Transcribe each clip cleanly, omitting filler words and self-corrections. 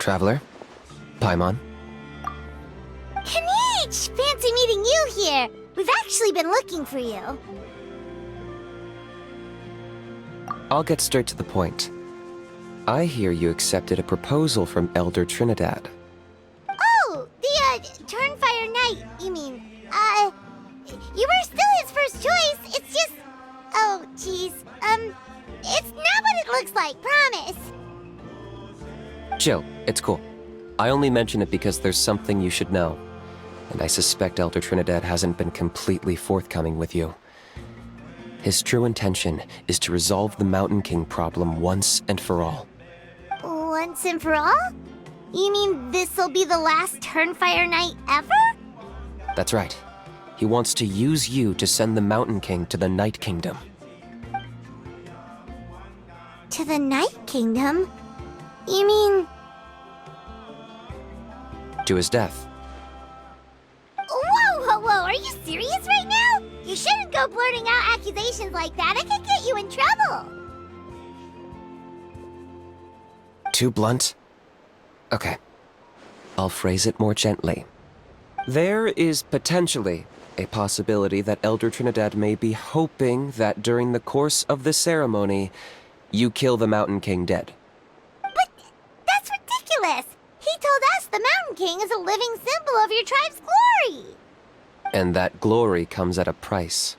Traveler? Paimon? Kinich! Fancy meeting you here! We've actually been looking for you. I'll get straight to the point. I hear you accepted a proposal from Elder Trinidad. Oh, the, Turnfire Knight, you mean. You were still his first choice, it's just... Oh, jeez. It's not what it looks like, promise. Chill, it's cool. I only mention it because there's something you should know. And I suspect Elder Trinidad hasn't been completely forthcoming with you. His true intention is to resolve the Mountain King problem once and for all. Once and for all? You mean this'll be the last Turnfire Knight ever? That's right. He wants to use you to send the Mountain King to the Night Kingdom. To the Night Kingdom? You mean... To his death. Whoa, whoa, whoa, are you serious right now? You shouldn't go blurting out accusations like that, it could get you in trouble. Too blunt? Okay. I'll phrase it more gently. There is potentially a possibility that Elder Trinidad may be hoping that during the course of the ceremony, you kill the Mountain King dead. But that's ridiculous! He told us the Mountain King is a living symbol of your tribe's glory! And that glory comes at a price.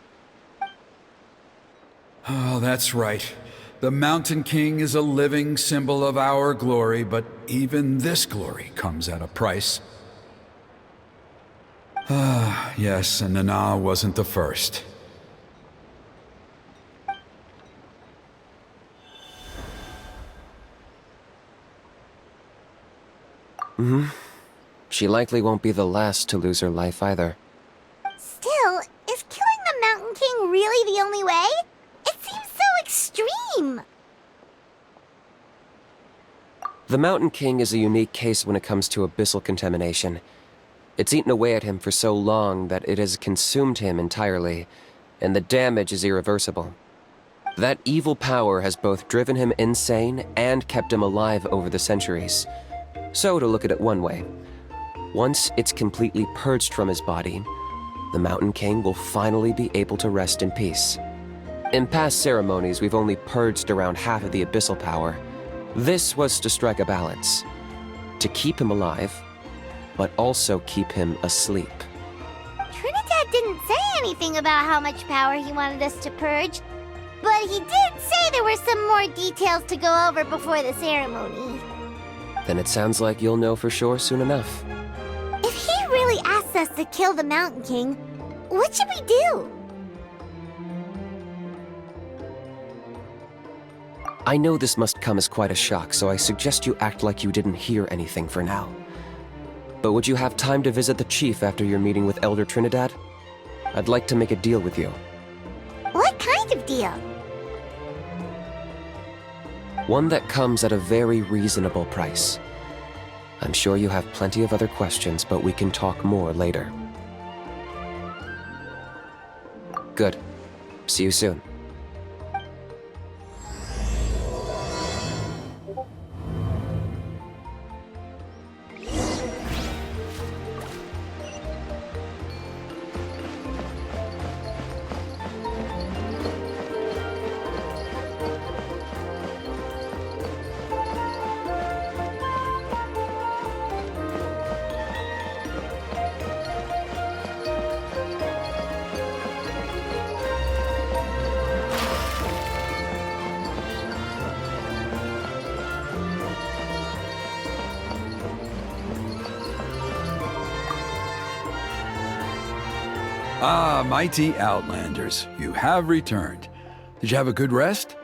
Oh, that's right. The Mountain King is a living symbol of our glory, but even this glory comes at a price. Ah, yes, and Nana wasn't the first. She likely won't be the last to lose her life either. Still, is killing the Mountain King really the only way? It seems so extreme! The Mountain King is a unique case when it comes to abyssal contamination. It's eaten away at him for so long that it has consumed him entirely, and the damage is irreversible. That evil power has both driven him insane and kept him alive over the centuries. So, to look at it one way, once it's completely purged from his body, the Mountain King will finally be able to rest in peace. In past ceremonies, we've only purged around half of the abyssal power. This was to strike a balance, to keep him alive, but also keep him asleep. Trinidad didn't say anything about how much power he wanted us to purge, but he did say there were some more details to go over before the ceremony. Then it sounds like you'll know for sure soon enough. If he really asks us to kill the Mountain King, what should we do? I know this must come as quite a shock, so I suggest you act like you didn't hear anything for now. But would you have time to visit the chief after your meeting with Elder Trinidad? I'd like to make a deal with you. What kind of deal? One that comes at a very reasonable price. I'm sure you have plenty of other questions, but we can talk more later. Good. See you soon. Ah, mighty Outlanders, you have returned. Did you have a good rest?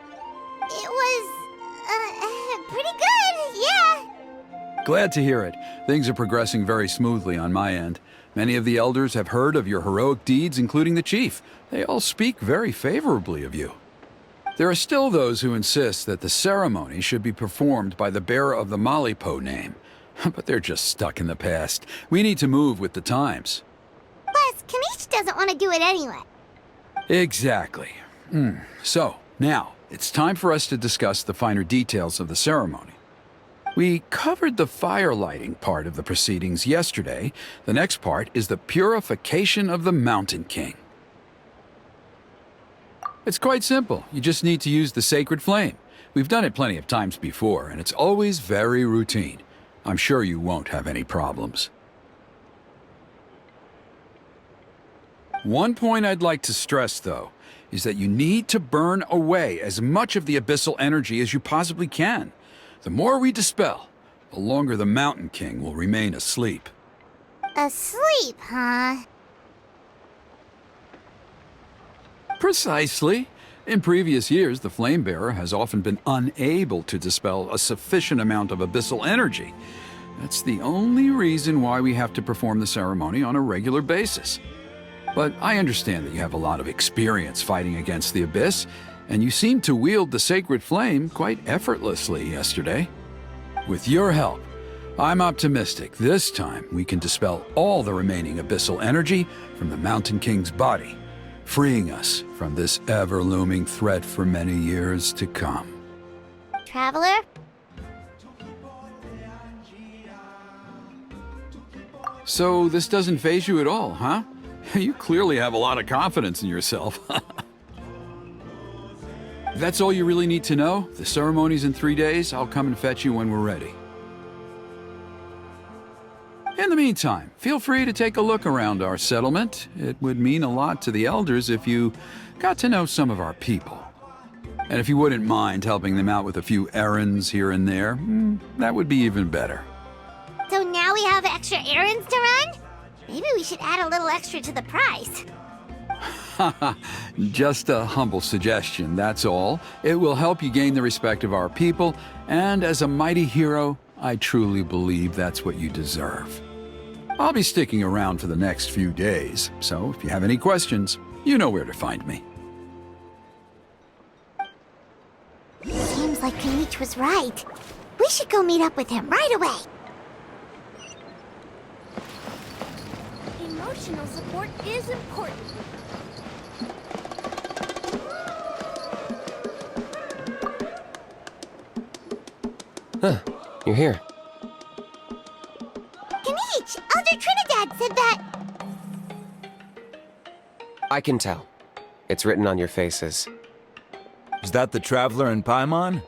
It was, pretty good, yeah. Glad to hear it. Things are progressing very smoothly on my end. Many of the elders have heard of your heroic deeds, including the chief. They all speak very favorably of you. There are still those who insist that the ceremony should be performed by the bearer of the Malipo name. But they're just stuck in the past. We need to move with the times. Plus, Kinich doesn't want to do it anyway. Exactly. So, now, it's time for us to discuss the finer details of the ceremony. We covered the fire lighting part of the proceedings yesterday. The next part is the purification of the Mountain King. It's quite simple. You just need to use the sacred flame. We've done it plenty of times before, and it's always very routine. I'm sure you won't have any problems. One point I'd like to stress, though, is that you need to burn away as much of the abyssal energy as you possibly can. The more we dispel, the longer the Mountain King will remain asleep. Asleep, huh? Precisely. In previous years, the Flame Bearer has often been unable to dispel a sufficient amount of abyssal energy. That's the only reason why we have to perform the ceremony on a regular basis. But I understand that you have a lot of experience fighting against the Abyss, and you seemed to wield the sacred flame quite effortlessly yesterday. With your help, I'm optimistic this time we can dispel all the remaining abyssal energy from the Mountain King's body, freeing us from this ever-looming threat for many years to come. Traveler? So this doesn't faze you at all, huh? You clearly have a lot of confidence in yourself. That's all you really need to know. The ceremony's in 3 days. I'll come and fetch you when we're ready. In the meantime, feel free to take a look around our settlement. It would mean a lot to the elders if you got to know some of our people. And if you wouldn't mind helping them out with a few errands here and there, that would be even better. So now we have extra errands to run? Maybe we should add a little extra to the price. Just a humble suggestion, that's all. It will help you gain the respect of our people, and as a mighty hero, I truly believe that's what you deserve. I'll be sticking around for the next few days, so if you have any questions, you know where to find me. Seems like Kinich was right. We should go meet up with him right away. Emotional support is important. Huh, you're here. Kinich! Elder Trinidad said that... I can tell. It's written on your faces. Is that the Traveler in Paimon?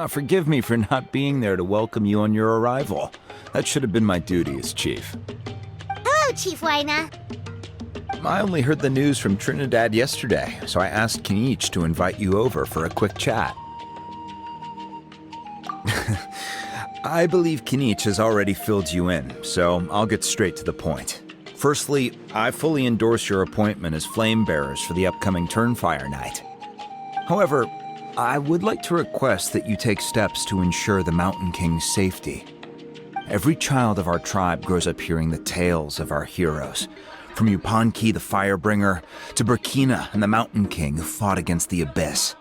Forgive me for not being there to welcome you on your arrival. That should have been my duty as chief. Hello, Chief Waina. I only heard the news from Trinidad yesterday, so I asked Kinich to invite you over for a quick chat. I believe Kinich has already filled you in, so I'll get straight to the point. Firstly, I fully endorse your appointment as flame bearers for the upcoming Turnfire night. However, I would like to request that you take steps to ensure the Mountain King's safety. Every child of our tribe grows up hearing the tales of our heroes, from Yupanqui the Firebringer to Burkina and the Mountain King who fought against the Abyss.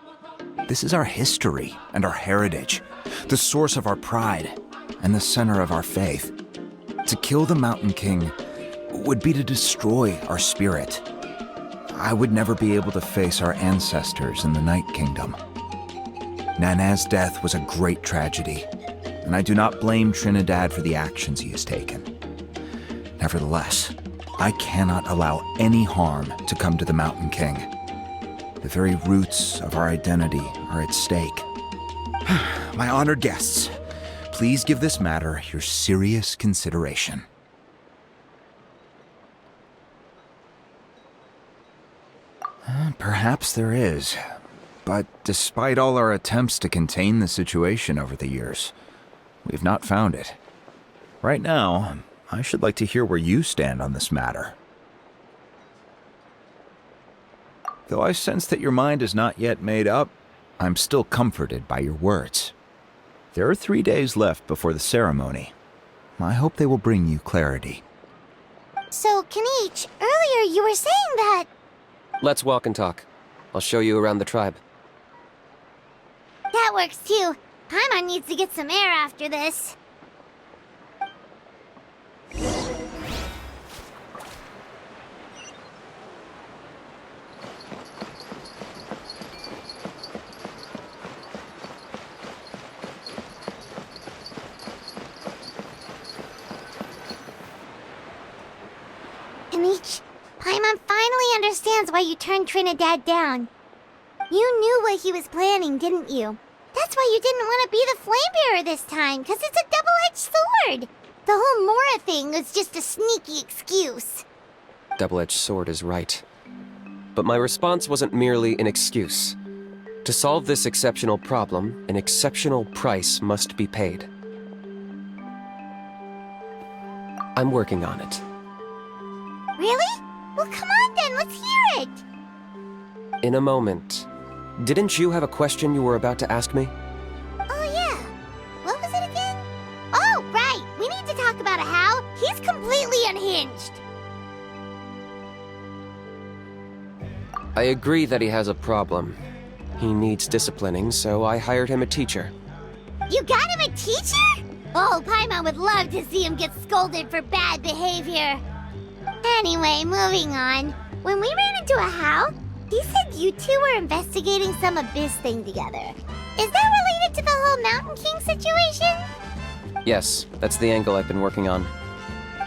This is our history and our heritage, the source of our pride and the center of our faith. To kill the Mountain King would be to destroy our spirit. I would never be able to face our ancestors in the Night Kingdom. Nana's death was a great tragedy, and I do not blame Trinidad for the actions he has taken. Nevertheless, I cannot allow any harm to come to the Mountain King. The very roots of our identity are at stake. My honored guests, please give this matter your serious consideration. Perhaps there is, but despite all our attempts to contain the situation over the years, we've not found it. Right now, I should like to hear where you stand on this matter. Though I sense that your mind is not yet made up, I'm still comforted by your words. There are 3 days left before the ceremony. I hope they will bring you clarity. So, Kinich, earlier you were saying that... Let's walk and talk. I'll show you around the tribe. That works too. Paimon needs to get some air after this. reasons why you turned Trinidad down. You knew what he was planning, didn't you? That's why you didn't want to be the Flamebearer this time, because it's a double-edged sword. The whole Mora thing was just a sneaky excuse. Double-edged sword is right. But my response wasn't merely an excuse. To solve this exceptional problem, an exceptional price must be paid. I'm working on it. Really? Well, come on then, let's hear it. In a moment. Didn't you have a question you were about to ask me? Oh, yeah. What was it again? Oh, right. We need to talk about Hal. He's completely unhinged. I agree that he has a problem. He needs disciplining, so I hired him a teacher. You got him a teacher? Oh, Paimon would love to see him get scolded for bad behavior. Anyway, moving on. When we ran into a Hal, he said you two were investigating some Abyss thing together. Is that related to the whole Mountain King situation? Yes, that's the angle I've been working on.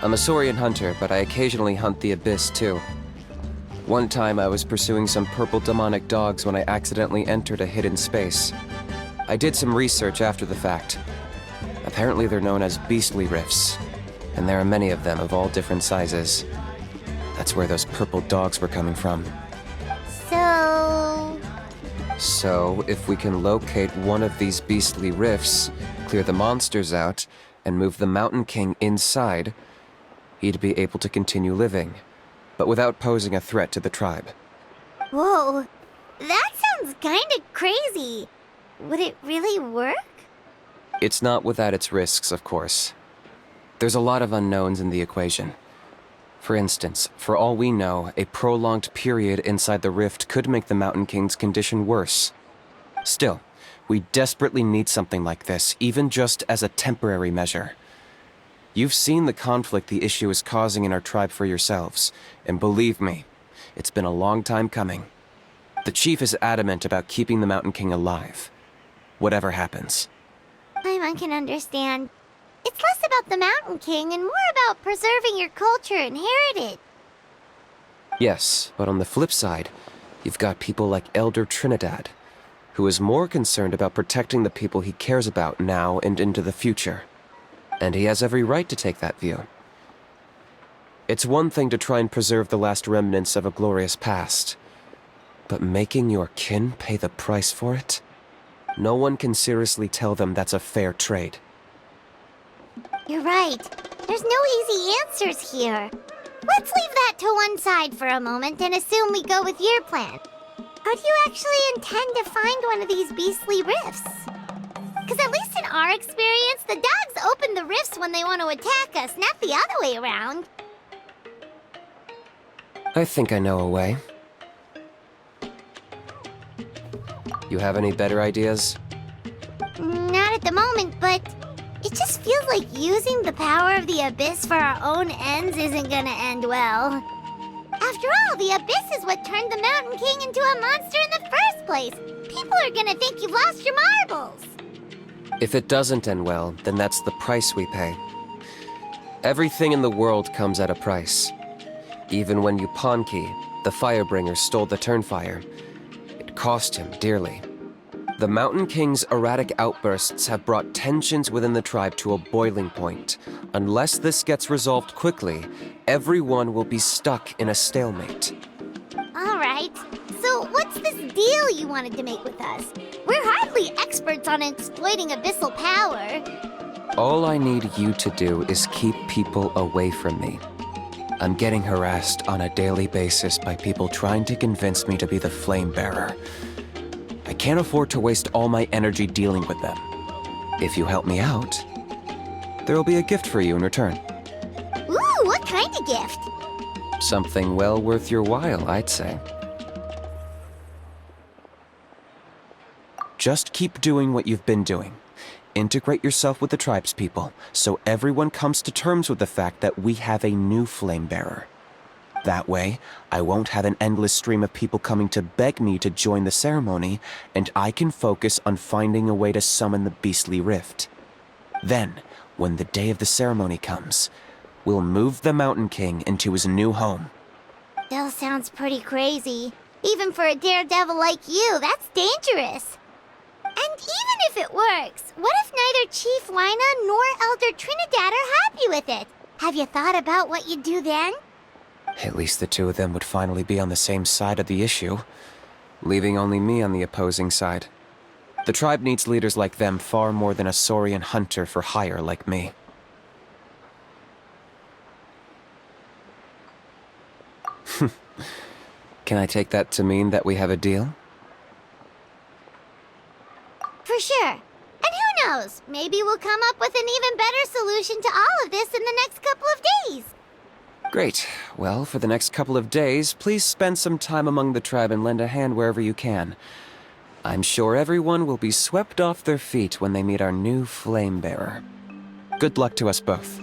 I'm a Saurian hunter, but I occasionally hunt the Abyss too. One time I was pursuing some purple demonic dogs when I accidentally entered a hidden space. I did some research after the fact. Apparently they're known as beastly rifts, and there are many of them of all different sizes. That's where those purple dogs were coming from. So, if we can locate one of these beastly rifts, clear the monsters out, and move the Mountain King inside, he'd be able to continue living, but without posing a threat to the tribe. Whoa, that sounds kinda crazy. Would it really work? It's not without its risks, of course. There's a lot of unknowns in the equation. For instance, for all we know, a prolonged period inside the rift could make the Mountain King's condition worse. Still, we desperately need something like this, even just as a temporary measure. You've seen the conflict the issue is causing in our tribe for yourselves, and believe me, it's been a long time coming. The chief is adamant about keeping the Mountain King alive, whatever happens. Paimon can understand. It's less about the Mountain King and more about preserving your culture and heritage. Yes, but on the flip side, you've got people like Elder Trinidad, who is more concerned about protecting the people he cares about now and into the future. And he has every right to take that view. It's one thing to try and preserve the last remnants of a glorious past, but making your kin pay the price for it? No one can seriously tell them that's a fair trade. You're right. There's no easy answers here. Let's leave that to one side for a moment and assume we go with your plan. How do you actually intend to find one of these beastly rifts? Because at least in our experience, the dogs open the rifts when they want to attack us, not the other way around. I think I know a way. You have any better ideas? Not at the moment, but it just feels like using the power of the Abyss for our own ends isn't gonna end well. After all, the Abyss is what turned the Mountain King into a monster in the first place. People are gonna think you've lost your marbles. If it doesn't end well, then that's the price we pay. Everything in the world comes at a price. Even when Yupanqui, the Firebringer, stole the Turnfire, it cost him dearly. The Mountain King's erratic outbursts have brought tensions within the tribe to a boiling point. Unless this gets resolved quickly, everyone will be stuck in a stalemate. All right, so what's this deal you wanted to make with us? We're hardly experts on exploiting abyssal power. All I need you to do is keep people away from me. I'm getting harassed on a daily basis by people trying to convince me to be the Flame Bearer. I can't afford to waste all my energy dealing with them. If you help me out, there'll be a gift for you in return. Ooh, what kind of gift? Something well worth your while, I'd say. Just keep doing what you've been doing. Integrate yourself with the tribespeople, so everyone comes to terms with the fact that we have a new flame bearer. That way, I won't have an endless stream of people coming to beg me to join the ceremony, and I can focus on finding a way to summon the beastly rift. Then, when the day of the ceremony comes, we'll move the Mountain King into his new home. still sounds pretty crazy. Even for a daredevil like you, that's dangerous. And even if it works, what if neither Chief Lina nor Elder Trinidad are happy with it? Have you thought about what you'd do then? At least the two of them would finally be on the same side of the issue, leaving only me on the opposing side. The tribe needs leaders like them far more than a Saurian hunter for hire like me. Can I take that to mean that we have a deal? For sure. And who knows, maybe we'll come up with an even better solution to all of this in the next couple of days. Great. Well, for the next couple of days, please spend some time among the tribe and lend a hand wherever you can. I'm sure everyone will be swept off their feet when they meet our new flame bearer. Good luck to us both.